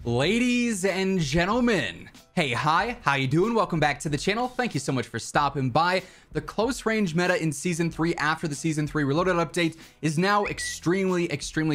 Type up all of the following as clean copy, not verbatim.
Ladies and gentlemen, hey, hi, how you doing? Welcome back to the channel. Thank you so much for stopping by. The close range meta in season 3 after the season 3 reloaded update is now extremely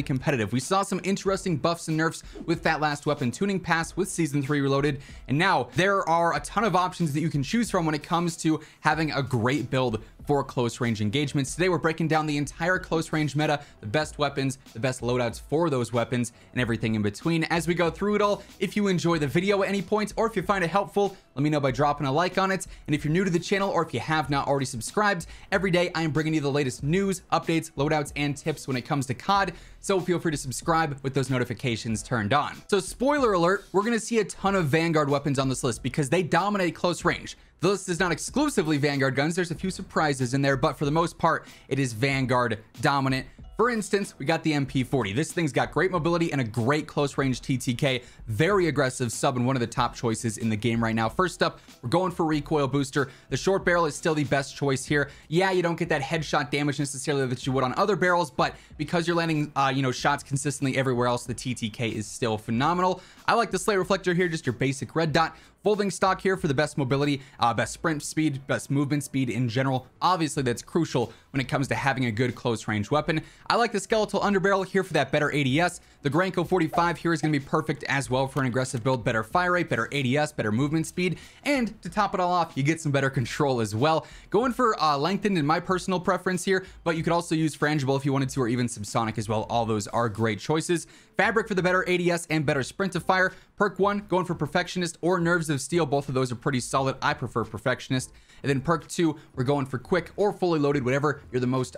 competitive. We saw some interesting buffs and nerfs with that last weapon tuning pass with season 3 reloaded, and now there are a ton of options that you can choose from when it comes to having a great build for close range engagements. Today we're breaking down the entire close range meta, the best weapons, the best loadouts for those weapons, and everything in between. As we go through it all, if you enjoy the video at any point or if you find it helpful, let me know by dropping a like on it. And if you're new to the channel or if you have not already subscribed, every day I am bringing you the latest news, updates, loadouts, and tips when it comes to COD, so feel free to subscribe with those notifications turned on. So spoiler alert, we're gonna see a ton of Vanguard weapons on this list because they dominate close range. The list is not exclusively Vanguard guns, there's a few surprises in there, but for the most part, it is Vanguard dominant. For instance, we got the MP40. This thing's got great mobility and a great close range TTK, very aggressive sub and one of the top choices in the game right now. First up, we're going for recoil booster. The short barrel is still the best choice here. Yeah, you don't get that headshot damage necessarily that you would on other barrels, but because you're landing, shots consistently everywhere else, the TTK is still phenomenal. I like the slate reflector here, just your basic red dot. Folding stock here for the best mobility, best sprint speed, best movement speed in general. Obviously, that's crucial when it comes to having a good close range weapon. I like the skeletal underbarrel here for that better ADS. The Granco 45 here is going to be perfect as well for an aggressive build, better fire rate, better ADS, better movement speed, and to top it all off, you get some better control as well. Going for lengthened in my personal preference here, but you could also use frangible if you wanted to, or even subsonic as well. All those are great choices. Fabric for the better ADS and better sprint to fire. Perk 1 going for perfectionist or nerves of steel. Both of those are pretty solid. I prefer perfectionist. And then perk 2, we're going for quick or fully loaded, whatever you're the most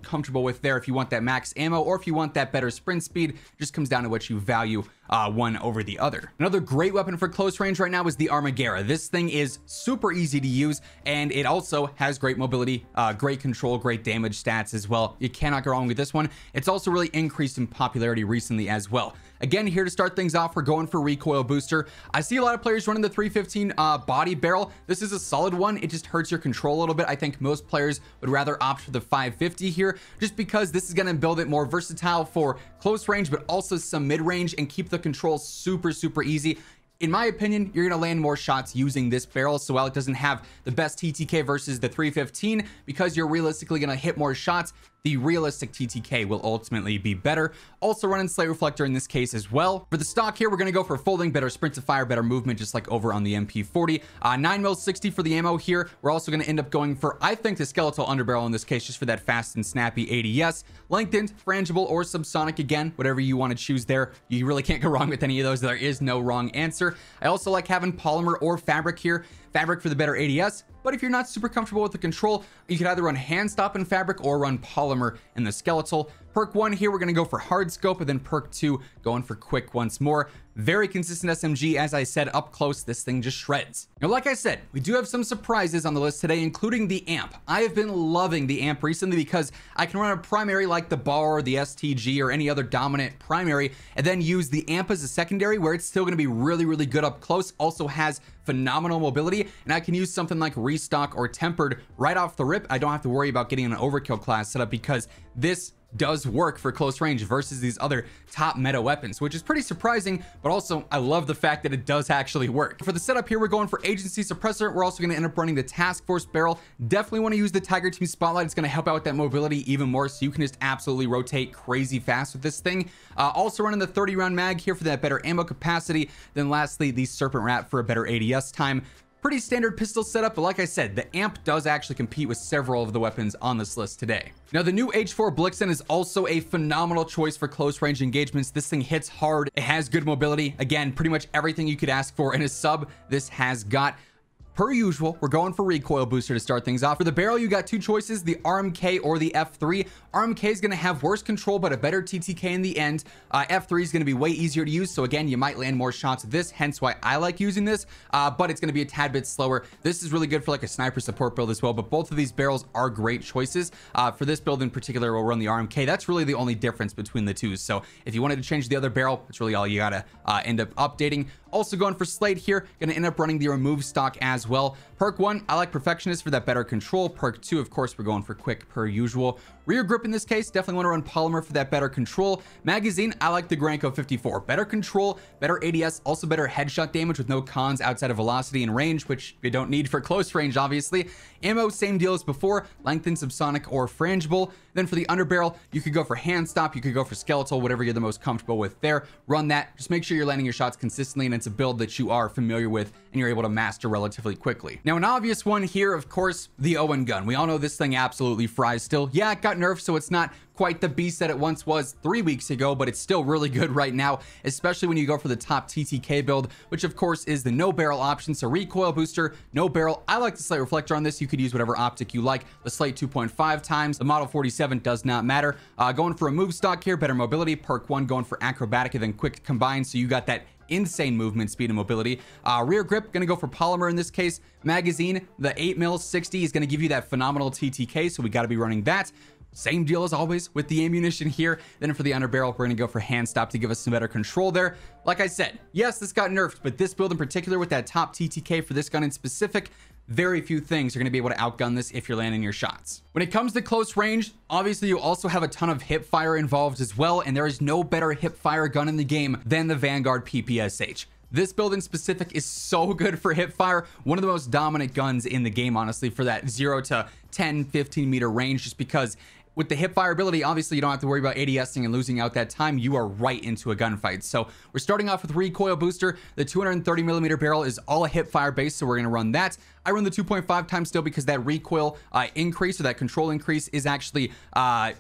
comfortable with there. If you want that max ammo or if you want that better sprint speed, just comes down to what you value one over the other. Another great weapon for close range right now is the Armaguerra. This thing is super easy to use, and it also has great mobility, great control, great damage stats as well. You cannot go wrong with this one. It's also really increased in popularity recently as well. Again, here to start things off, we're going for recoil booster. I see a lot of players running the 315 body barrel. This is a solid one. It just hurts your control a little bit. I think most players would rather opt for the 550 here, just because this is going to build it more versatile for close range, but also some mid range, and keep the control super easy. In my opinion, you're going to land more shots using this barrel. So while it doesn't have the best TTK versus the 315, because you're realistically going to hit more shots, the realistic TTK will ultimately be better. Also running slate reflector in this case as well. For the stock here, we're going to go for folding, better sprint to fire, better movement, just like over on the MP40. 9mm 60 for the ammo here. We're also going to end up going for, I think, the skeletal underbarrel in this case, just for that fast and snappy ADS. Lengthened, frangible, or subsonic, again, whatever you want to choose there. You really can't go wrong with any of those. There is no wrong answer. I also like having polymer or fabric here. Fabric for the better ADS, but if you're not super comfortable with the control, you could either run hand stop in fabric or run polymer in the skeletal. Perk 1 here, we're going to go for hard scope, and then perk 2 going for quick once more. Very consistent SMG. As I said, up close, this thing just shreds. Now, like I said, we do have some surprises on the list today, including the amp. I have been loving the amp recently because I can run a primary like the bar or the STG or any other dominant primary, and then use the amp as a secondary where it's still going to be really good up close. Also has phenomenal mobility, and I can use something like restock or tempered right off the rip. I don't have to worry about getting an overkill class set up because this does work for close range versus these other top meta weapons, which is pretty surprising, but also I love the fact that it does actually work. For the setup here, we're going for agency suppressor. We're also going to end up running the task force barrel. Definitely want to use the Tiger Team spotlight. It's going to help out with that mobility even more, so you can just absolutely rotate crazy fast with this thing. Also running the 30 round mag here for that better ammo capacity. Then lastly, the serpent rat for a better ADS time. Pretty standard pistol setup, but like I said, the amp does actually compete with several of the weapons on this list today. Now, the new H4 Blixen is also a phenomenal choice for close range engagements. This thing hits hard. It has good mobility. Again, pretty much everything you could ask for in a sub, this has got. Per usual, we're going for recoil booster to start things off. For the barrel, you got two choices, the RMK or the F3. RMK is going to have worse control, but a better TTK in the end. F3 is going to be way easier to use, so again, you might land more shots with this, hence why I like using this, but it's going to be a tad bit slower. This is really good for like a sniper support build as well, but both of these barrels are great choices. For this build in particular, we'll run the RMK. That's really the only difference between the two, so if you wanted to change the other barrel, it's really all you gotta end up updating. Also going for Slate here, gonna end up running the remove stock as well. Perk 1, I like Perfectionist for that better control. Perk 2, of course, we're going for Quick per usual. Rear grip in this case, definitely want to run Polymer for that better control. Magazine, I like the Granco 54. Better control, better ADS, also better headshot damage with no cons outside of velocity and range, which you don't need for close range, obviously. Ammo, same deal as before, lengthened, subsonic, or frangible. Then for the underbarrel, you could go for hand stop, you could go for skeletal, whatever you're the most comfortable with there. Run that. Just make sure you're landing your shots consistently and it's a build that you are familiar with and you're able to master relatively quickly. Now, an obvious one here, of course, the OWEN gun. We all know this thing absolutely fries still. Yeah, it got nerfed, so it's not quite the beast that it once was 3 weeks ago, but it's still really good right now, especially when you go for the top TTK build, which of course is the no barrel option. So recoil booster, no barrel. I like the Slate reflector on this. You could use whatever optic you like. The Slate 2.5 times, the Model 47 does not matter. Going for a move stock here, better mobility. Perk 1 going for acrobatic and then quick combined, so you got that insane movement speed and mobility. Rear grip, gonna go for Polymer in this case. Magazine, the 8mm 60 is gonna give you that phenomenal TTK, so we got to be running that. Same deal as always with the ammunition here. Then for the underbarrel, we're gonna go for hand stop to give us some better control there. Like I said, yes, this got nerfed, but this build in particular with that top TTK for this gun in specific, very few things are going to be able to outgun this if you're landing your shots. When it comes to close range, obviously you also have a ton of hip fire involved as well, and there is no better hip fire gun in the game than the Vanguard PPSH. This build in specific is so good for hip fire, one of the most dominant guns in the game, honestly, for that 0 to 10, 15 meter range, just because with the hip fire ability, obviously you don't have to worry about ADSing and losing out that time. You are right into a gunfight. So we're starting off with recoil booster. The 230mm barrel is all a hip fire base, so we're going to run that. I run the 2.5 times still because that recoil increase or that control increase is actually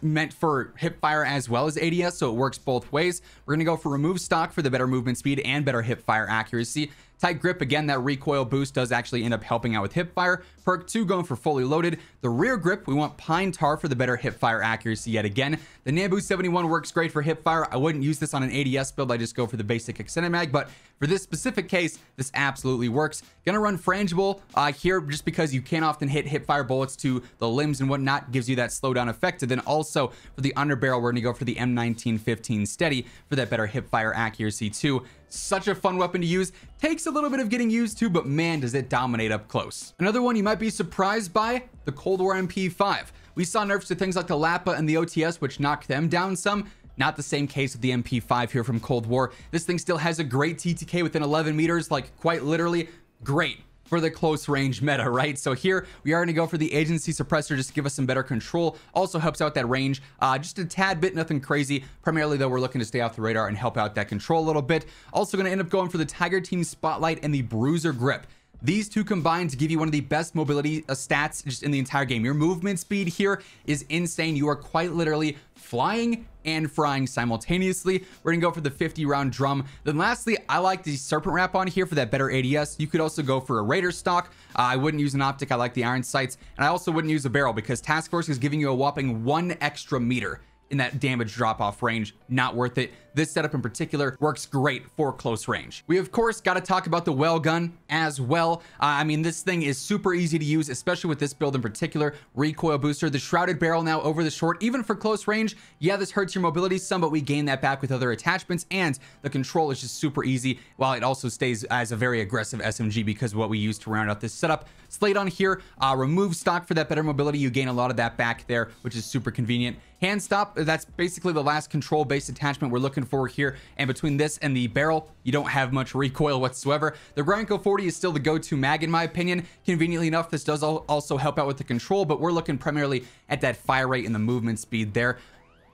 meant for hip fire as well as ADS, so it works both ways. We're going to go for remove stock for the better movement speed and better hip fire accuracy. Tight grip, again, that recoil boost does actually end up helping out with hip fire. Perk 2 going for fully loaded. The rear grip, we want Pine Tar for the better hip fire accuracy yet again. The Nambu 71 works great for hip fire. I wouldn't use this on an ADS build. I just go for the basic extended mag, but for this specific case, this absolutely works. Gonna run frangible here just because you can often hit hip fire bullets to the limbs and whatnot, gives you that slowdown effect. And then also for the underbarrel, we're gonna go for the M1915 steady for that better hip fire accuracy too. Such a fun weapon to use. Takes a little bit of getting used to, but man, does it dominate up close. Another one you might be surprised by, the Cold War MP5. We saw nerfs to things like the Lapa and the OTS, which knocked them down some. Not the same case with the MP5 here from Cold War. This thing still has a great TTK within 11 meters, like quite literally great for the close range meta, right? So here we are going to go for the agency suppressor just to give us some better control. Also helps out that range just a tad bit, nothing crazy. Primarily though, we're looking to stay off the radar and help out that control a little bit. Also going to end up going for the Tiger Team Spotlight and the Bruiser Grip. These two combined to give you one of the best mobility stats just in the entire game. Your movement speed here is insane. You are quite literally flying and frying simultaneously. We're gonna go for the 50-round drum. Then lastly, I like the Serpent Wrap on here for that better ADS. You could also go for a Raider stock. I wouldn't use an optic. I like the iron sights. And I also wouldn't use a barrel because Task Force is giving you a whopping 1 extra meter in that damage drop-off range. Not worth it. This setup in particular works great for close range. We of course got to talk about the well gun as well. I mean, this thing is super easy to use, especially with this build in particular. Recoil booster, the shrouded barrel now over the short, even for close range. Yeah, this hurts your mobility some, but we gain that back with other attachments, and the control is just super easy, while it also stays as a very aggressive SMG because of what we use to round out this setup. Slate on here, remove stock for that better mobility. You gain a lot of that back there, which is super convenient. Hand stop, that's basically the last control-based attachment we're looking for here, and between this and the barrel, you don't have much recoil whatsoever. The Granco 40 is still the go-to mag in my opinion. Conveniently enough, this does also help out with the control, but we're looking primarily at that fire rate and the movement speed there.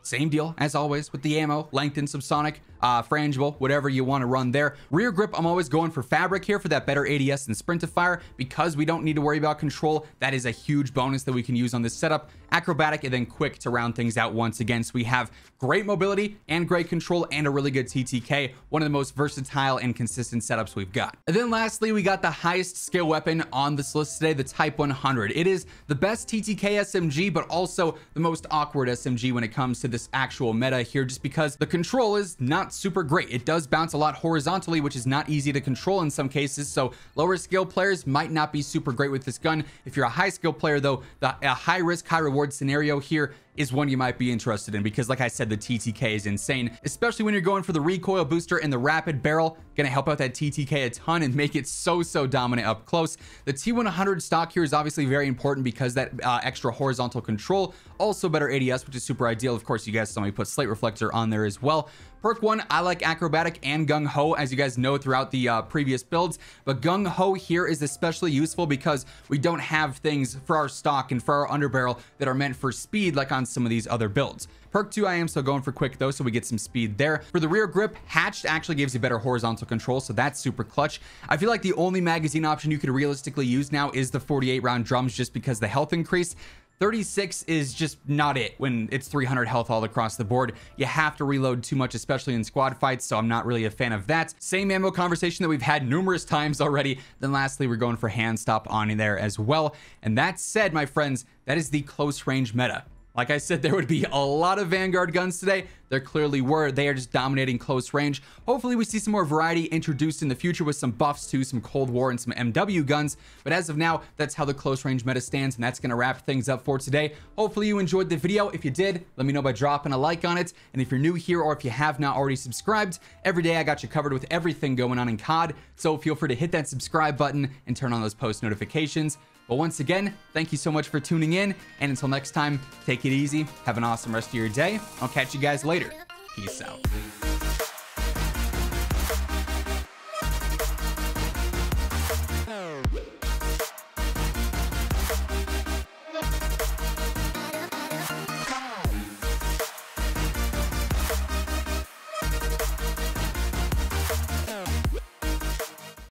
Same deal as always with the ammo, lengthened, subsonic, frangible, whatever you want to run there. Rear grip, I'm always going for fabric here for that better ADS and sprint to fire because we don't need to worry about control. That is a huge bonus that we can use on this setup. Acrobatic and then quick to round things out once again. So we have great mobility and great control and a really good TTK. One of the most versatile and consistent setups we've got. And then lastly, we got the highest skill weapon on this list today, the Type 100. It is the best TTK SMG, but also the most awkward SMG when it comes to this actual meta here, just because the control is not super great. It does bounce a lot horizontally, which is not easy to control in some cases, so lower skill players might not be super great with this gun. If you're a high skill player though, a high risk, high reward scenario here is one you might be interested in, because like I said, the TTK is insane, especially when you're going for the recoil booster and the rapid barrel. Gonna help out that TTK a ton and make it so dominant up close. The T100 stock here is obviously very important because that extra horizontal control, also better ADS, which is super ideal. Of course, you guys saw me put Slate Reflector on there as well. Perk 1, I like Acrobatic and Gung Ho, as you guys know throughout the previous builds, but Gung Ho here is especially useful because we don't have things for our stock and for our underbarrel that are meant for speed like on some of these other builds. Perk 2, I am still going for quick though, so we get some speed there. For the rear grip, Hatched actually gives you better horizontal control, so that's super clutch. I feel like the only magazine option you could realistically use now is the 48 round drums, just because the health increase. 36 is just not it when it's 300 health all across the board. You have to reload too much, especially in squad fights, so I'm not really a fan of that. Same ammo conversation that we've had numerous times already. Then lastly, we're going for hand stop on there as well. And that said, my friends, that is the close range meta. Like I said, there would be a lot of Vanguard guns today. There clearly were. They are just dominating close range. Hopefully we see some more variety introduced in the future with some buffs to some Cold War and some MW guns. But as of now, that's how the close range meta stands, and that's going to wrap things up for today. Hopefully you enjoyed the video. If you did, let me know by dropping a like on it. And if you're new here, or if you have not already subscribed, every day I got you covered with everything going on in COD. So feel free to hit that subscribe button and turn on those post notifications. But once again, thank you so much for tuning in, and until next time, take it easy, have an awesome rest of your day. I'll catch you guys later. Peace out.